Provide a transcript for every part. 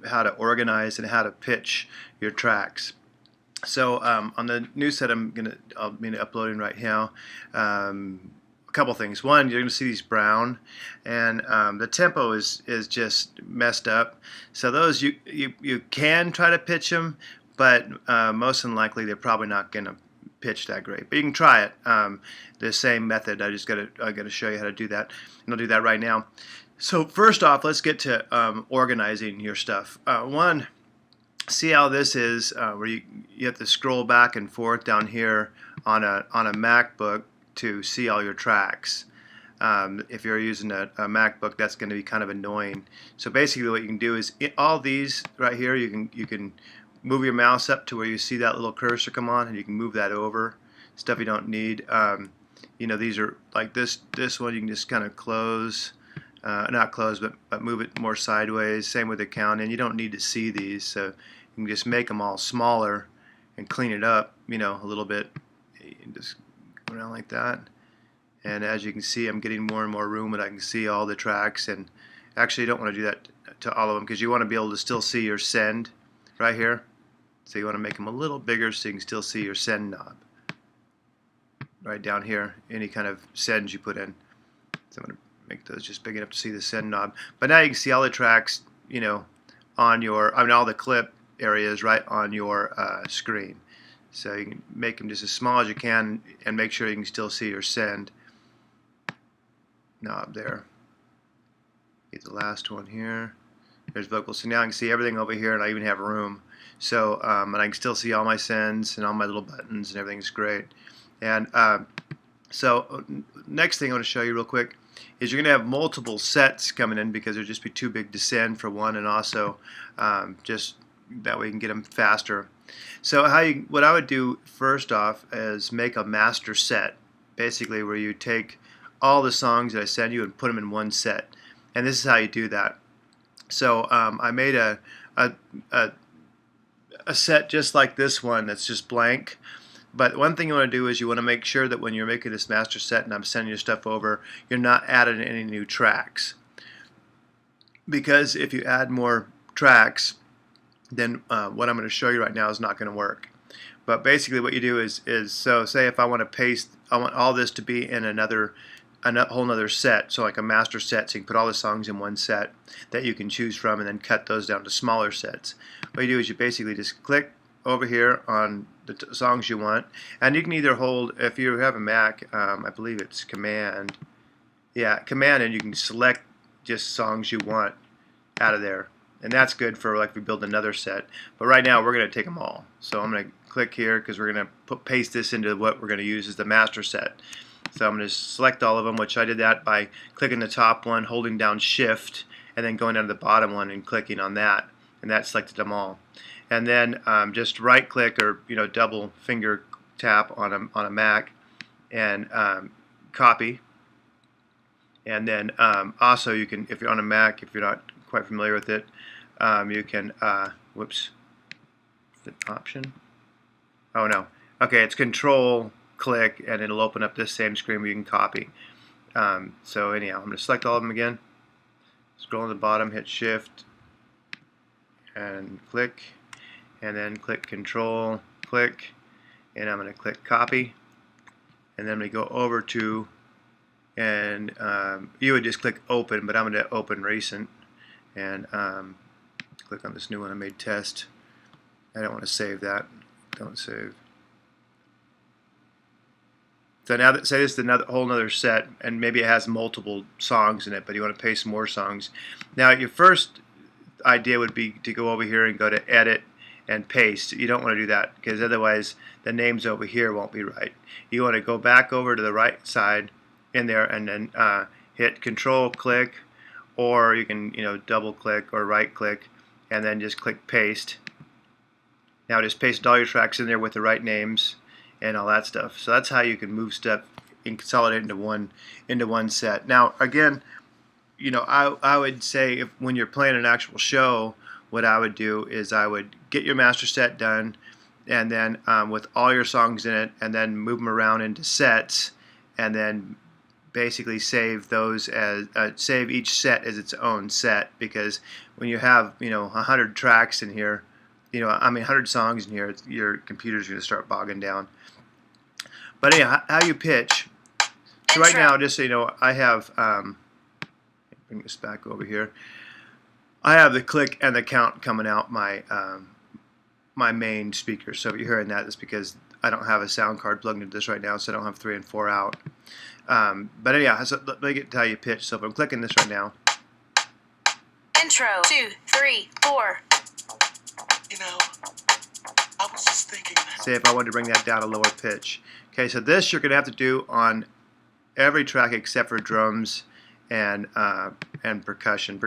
how to organize and how to pitch your tracks. So on the new set I'll be uploading right now, a couple things. One, you're going to see these brown, and the tempo is just messed up. So those you can try to pitch them, but most unlikely they're probably not going to pitch that great. But you can try it. The same method. I got to show you how to do that, and I'll do that right now. So first off, let's get to organizing your stuff. One, see how this is where you have to scroll back and forth down here on a MacBook to see all your tracks. If you're using a MacBook, that's going to be kind of annoying. So basically what you can do is all these right here, you can move your mouse up to where you see that little cursor come on, and you can move that over. Stuff you don't need. You know, these are like this one you can just kind of close. Not close, but move it more sideways. Same with the count, and you don't need to see these, so you can just make them all smaller and clean it up, you know, a little bit. You can just go around like that, and as you can see, I'm getting more and more room, and I can see all the tracks. And actually, you don't want to do that to all of them because you want to be able to still see your send right here. So you want to make them a little bigger so you can still see your send knob right down here. Any kind of sends you put in. So I'm going to make those just big enough to see the send knob. But now you can see all the tracks, you know, on your, all the clip areas right on your screen. So you can make them just as small as you can and make sure you can still see your send knob there. Get the last one here. There's vocals. So now I can see everything over here, and I even have room. So and I can still see all my sends and all my little buttons, and everything's great. And so next thing I want to show you real quick is you're going to have multiple sets coming in because they'll just be too big to send for one, and also just that way you can get them faster. So what I would do first off is make a master set, basically where you take all the songs that I send you and put them in one set. And this is how you do that. So I made a set just like this one that's just blank. But one thing you want to do is you want to make sure that when you're making this master set and I'm sending your stuff over, you're not adding any new tracks. Because if you add more tracks, then what I'm going to show you right now is not going to work. But basically what you do is so say if I want to paste, I want all this to be in a whole nother set, so like a master set, so you can put all the songs in one set that you can choose from and then cut those down to smaller sets. What you do is you basically just click over here on the songs you want, and you can either hold, if you have a Mac, I believe it's Command, and you can select just songs you want out of there, and that's good for like if we build another set. But right now we're going to take them all, so I'm going to click here because we're going to paste this into what we're going to use as the master set. So I'm going to select all of them, which I did that by clicking the top one, holding down Shift, and then going down to the bottom one and clicking on that, and that selected them all. And then just right click or double finger tap on a Mac and copy. And then also you can, if you're on a Mac, if you're not quite familiar with it, you can whoops, the option. Oh no. Okay, it's Control click and it'll open up this same screen where you can copy. So anyhow, I'm going to select all of them again. Scroll to the bottom, hit Shift and click, and then click Control, click, and I'm going to click Copy, and then we go over to, and you would just click Open, but I'm going to open Recent, and click on this new one I made, Test. I don't want to save that. Don't save. So now that, say this is whole another set, and maybe it has multiple songs in it, but you want to paste more songs. Now your first idea would be to go over here and go to Edit and Paste. You don't want to do that because otherwise the names over here won't be right. You want to go back over to the right side in there and then hit Control click, or you can double click or right click and then just click Paste. Now just paste all your tracks in there with the right names and all that stuff. So that's how you can move stuff and consolidate into one set. Now again, I would say when you're playing an actual show, what I would do is I would get your master set done, and then with all your songs in it, and then move them around into sets, and then basically save those as save each set as its own set, because when you have 100 tracks in here, 100 songs in here, your computer's going to start bogging down. But anyhow, how you pitch. So right now, just so you know, I have bring this back over here. I have the click and the count coming out my my main speaker. So if you're hearing that, it's because I don't have a sound card plugged into this right now, so I don't have 3 and 4 out. But anyhow, so let me get to how you pitch. So if I'm clicking this right now. Intro 2, 3, 4. I was just thinking. Say if I wanted to bring that down a lower pitch. Okay, so this you're going to have to do on every track except for drums and percussion,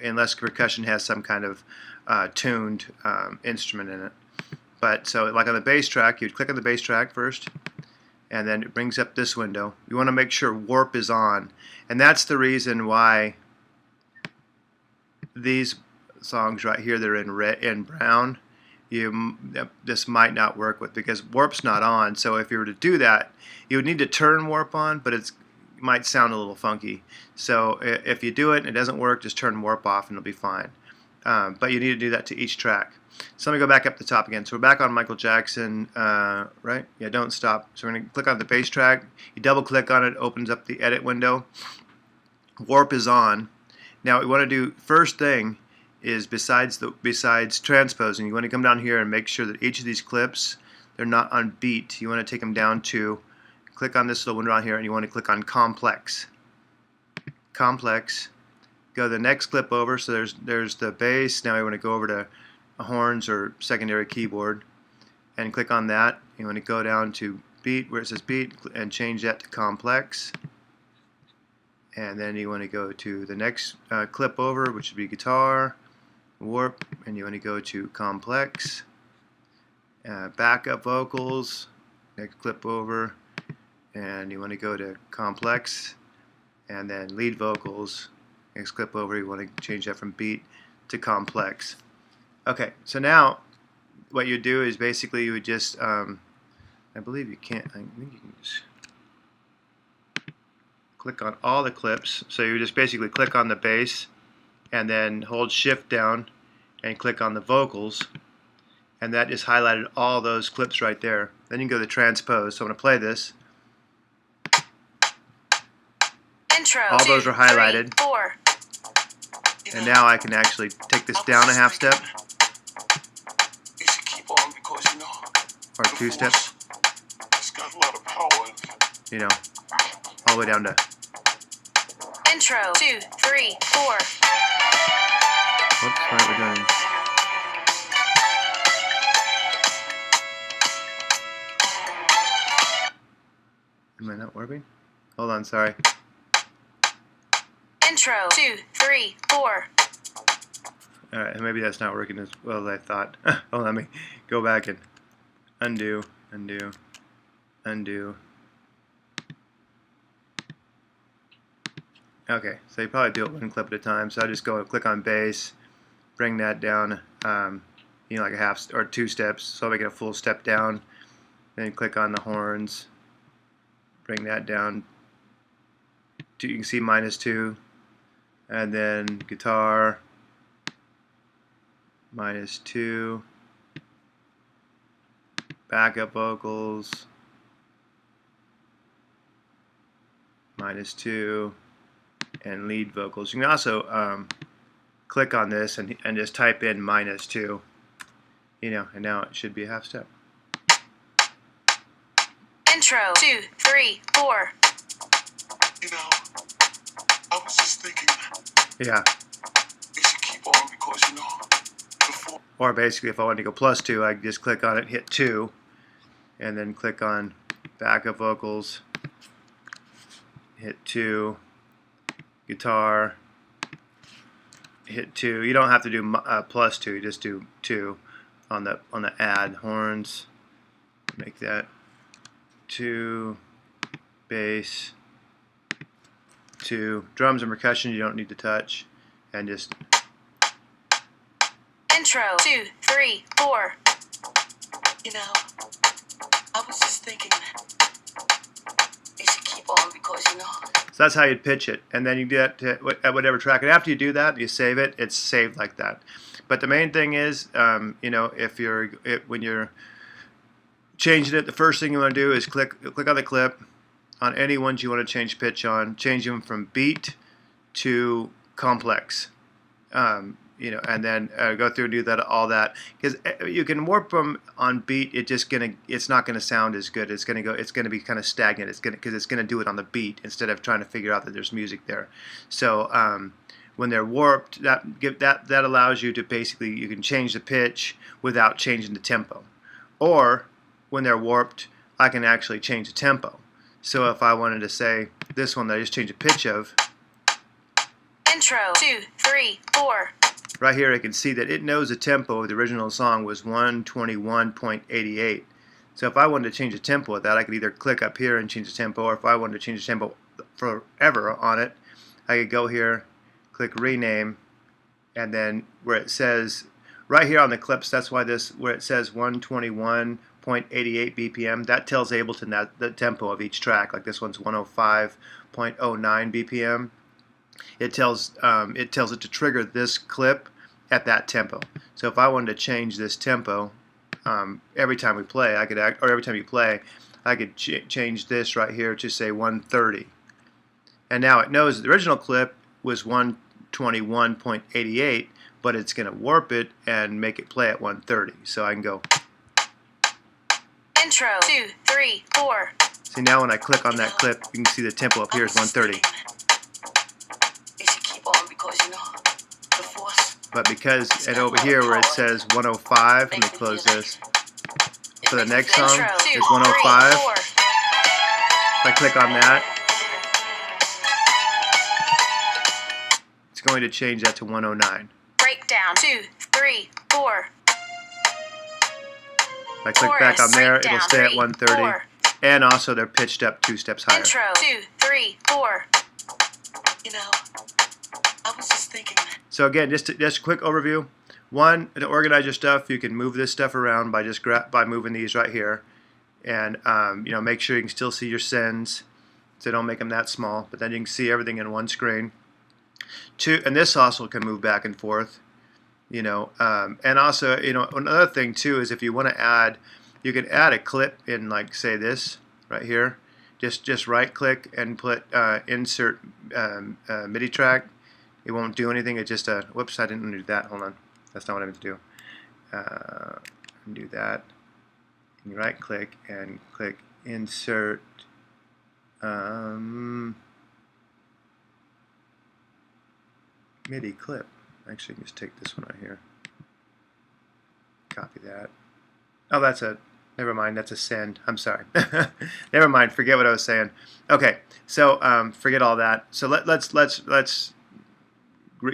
unless percussion has some kind of tuned instrument in it. But so like on the bass track, you'd click on the bass track first, and then it brings up this window. You want to make sure warp is on, and that's the reason why these songs right here, they're in red and brown, this might not work with, because warp's not on. So if you were to do that, you would need to turn warp on, but it might sound a little funky. So if you do it and it doesn't work, just turn warp off and it'll be fine. But you need to do that to each track. So let me go back up the top again. So we're back on Michael Jackson, right? Yeah, don't stop. So we're going to click on the bass track. You double click on it, opens up the edit window. Warp is on. Now what we want to do first thing is besides transposing, you want to come down here and make sure that each of these clips, they're not on beat. You want to take them down to, click on this little window on here, and you want to click on complex. Complex. Go to the next clip over. So there's the bass. Now we want to go over to horns or secondary keyboard and click on that. You want to go down to beat, where it says beat, and change that to complex. And then you want to go to the next clip over, which would be guitar, warp, and you want to go to complex, backup vocals, next clip over, and you want to go to complex, and then lead vocals, next clip over. You want to change that from beat to complex. Okay, so now what you do is basically you would just, I believe you can't, I think you can just click on all the clips. So you just basically click on the bass and then hold shift down and click on the vocals, and that just highlighted all those clips right there. Then you can go to transpose. So I'm going to play this. Intro all those are highlighted. 3, 4. And now I can actually take this down a half step. You should keep on because or 2 steps. It's got a lot of power. All the way down to. Intro 2, 3, 4. Whoops, what are we doing? Am I not working? Hold on, sorry. Intro 2, 3, 4. Alright, maybe that's not working as well as I thought. Oh, let me go back and undo, undo, undo. Okay, so you probably do it one clip at a time. So I just go and click on bass, bring that down, like a half or 2 steps. So I make it a full step down. Then click on the horns, bring that down. You can see -2, and then guitar -2, backup vocals -2. And lead vocals. You can also click on this and just type in -2, and now it should be a half step. Intro 2, 3, 4. I was just thinking. Yeah. You should keep on because before. Or basically, if I wanted to go +2, I just click on it, hit 2, and then click on backup vocals, hit 2. Guitar, hit 2. You don't have to do +2. You just do 2 on the add. Horns, make that 2. Bass 2. Drums and percussion you don't need to touch, and just. Intro 2, 3, 4. I was just thinking. You should keep on because. because So that's how you'd pitch it, and then you do that at whatever track. And after you do that, you save it. It's saved like that. But the main thing is, if when you're changing it, the first thing you want to do is click on the clip on any ones you want to change pitch on. Change them from beat to complex. And then go through and do all that, because you can warp them on beat. It's not gonna sound as good. It's gonna be kind of stagnant. Because it's gonna do it on the beat instead of trying to figure out that there's music there. So when they're warped, that allows you to basically, you can change the pitch without changing the tempo. Or when they're warped, I can actually change the tempo. So if I wanted to say this one that I just changed the pitch of, intro 2, 3, 4. Right here, I can see that it knows the tempo of the original song was 121.88. So if I wanted to change the tempo of that, I could either click up here and change the tempo, or if I wanted to change the tempo forever on it, I could go here, click rename, and then where it says, right here on the clips, that's why where it says 121.88 BPM, that tells Ableton the tempo of each track. Like this one's 105.09 BPM. It tells it to trigger this clip at that tempo. So if I wanted to change this tempo every time we play, every time you play, I could change this right here to say 130. And now it knows the original clip was 121.88, but it's going to warp it and make it play at 130. So I can go intro 2, 3, 4. See, now when I click on that clip, you can see the tempo up here is 130. But because, and over here where it says 105, let me close this. For the next song is 105. If I click on that, it's going to change that to 109. Breakdown 2, 3, 4. If I click back on there, it'll stay at 130. And also they're pitched up 2 steps higher. Intro 2, 3, 4. I was just thinking. So again, just a quick overview. One, to organize your stuff, you can move this stuff around by by moving these right here, and make sure you can still see your sends, so don't make them that small. But then you can see everything in one screen. Two, and this also can move back and forth. And also, another thing too is if you want to add, you can add a clip in, like say this right here. Just right click and put insert MIDI track. It won't do anything. It's just a whoops. I didn't do that. Hold on. That's not what I meant to do. Do that. And you right click and click insert. MIDI clip. Actually, I can just take this one right here. Copy that. Oh, that's a. Never mind. That's a send. I'm sorry. Never mind. Forget what I was saying. Okay. So forget all that. So let's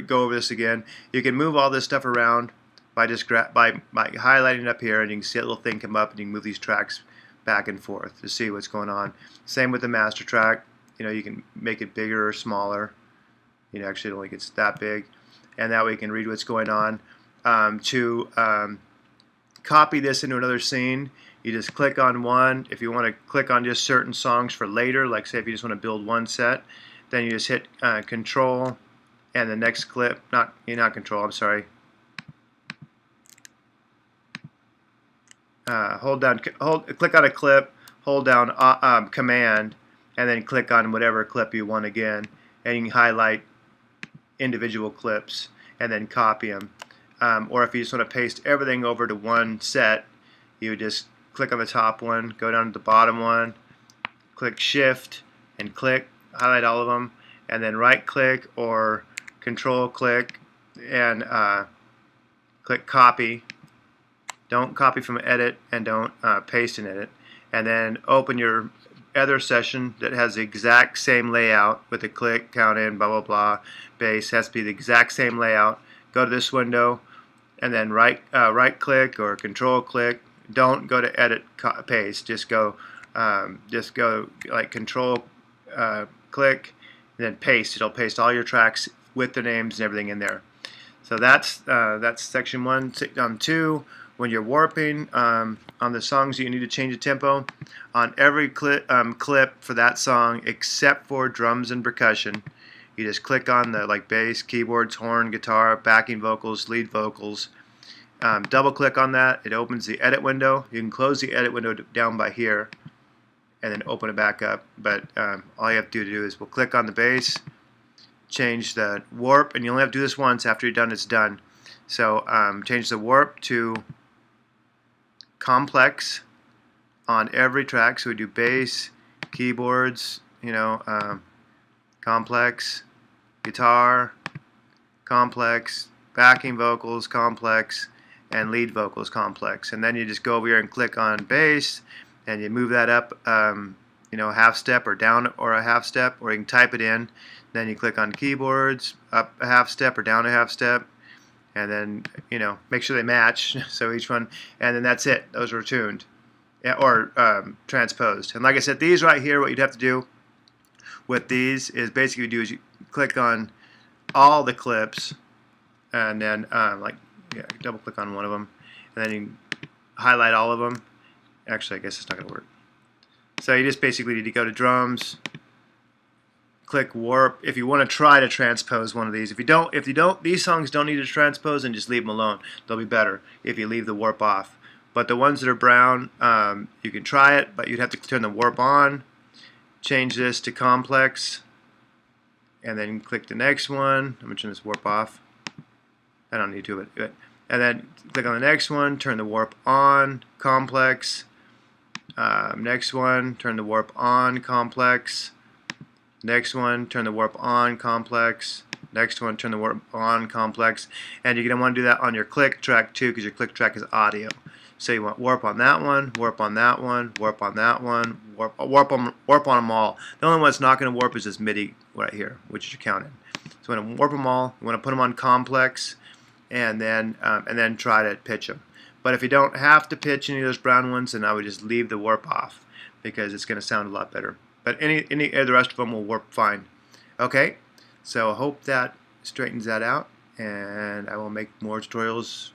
go over this again. You can move all this stuff around by just by highlighting it up here, and you can see a little thing come up, and you can move these tracks back and forth to see what's going on. Same with the master track. You can make it bigger or smaller. Actually, it only gets that big, and that way you can read what's going on. To copy this into another scene, you just click on one. If you want to click on just certain songs for later, like say if you just want to build one set, then you just hit Control. And the next clip, not Control, I'm sorry. Click on a clip, hold down Command, and then click on whatever clip you want again, and you can highlight individual clips and then copy them. Or if you just want to paste everything over to one set, you just click on the top one, go down to the bottom one, click Shift, and click, highlight all of them, and then right click or Control click and click copy. Don't copy from edit, and don't paste in edit. And then open your other session that has the exact same layout with the click, count in, blah blah blah. Bass has to be the exact same layout. Go to this window, and then right click or Control click. Don't go to edit, paste. Just go like Control click, and then paste. It'll paste all your tracks with the names and everything in there. So that's section 1. On 2, when you're warping on the songs, you need to change the tempo on every clip for that song except for drums and percussion. You just click on the like bass, keyboards, horn, guitar, backing vocals, lead vocals. Double click on that. It opens the edit window. You can close the edit window down by here and then open it back up. But all you have to do is we'll click on the bass, change the warp, and you only have to do this once. After you're done, it's done. So change the warp to complex on every track. So we do bass, keyboards, complex, guitar, complex, backing vocals, complex, and lead vocals, complex. And then you just go over here and click on bass, and you move that up, a half step or down or a half step, or you can type it in. Then you click on keyboards, up a half step or down a half step, and then make sure they match. So each one, and then that's it. Those are tuned or transposed. And like I said, these right here, what you'd have to do with these is basically you click on all the clips, and then double click on one of them, and then you highlight all of them. Actually, I guess it's not going to work. So you just basically need to go to drums, click warp. If you want to try to transpose one of these, if you don't, these songs don't need to transpose, and just leave them alone. They'll be better if you leave the warp off. But the ones that are brown, you can try it, but you'd have to turn the warp on. Change this to complex, and then click the next one. I'm going to turn this warp off. I don't need to, but and then click on the next one, turn the warp on, complex. Next one, turn the warp on, complex. Next one, turn the warp on, complex. Next one, turn the warp on, complex. And you're going to want to do that on your click track too, because your click track is audio. So you want warp on that one, warp on that one, warp on that one, warp on them all. The only one that's not going to warp is this MIDI right here, which you counted. So you want to warp them all. You want to put them on complex, and then try to pitch them. But if you don't have to pitch any of those brown ones, then I would just leave the warp off, because it's going to sound a lot better. But any of the rest of them will warp fine. Okay, so I hope that straightens that out, and I will make more tutorials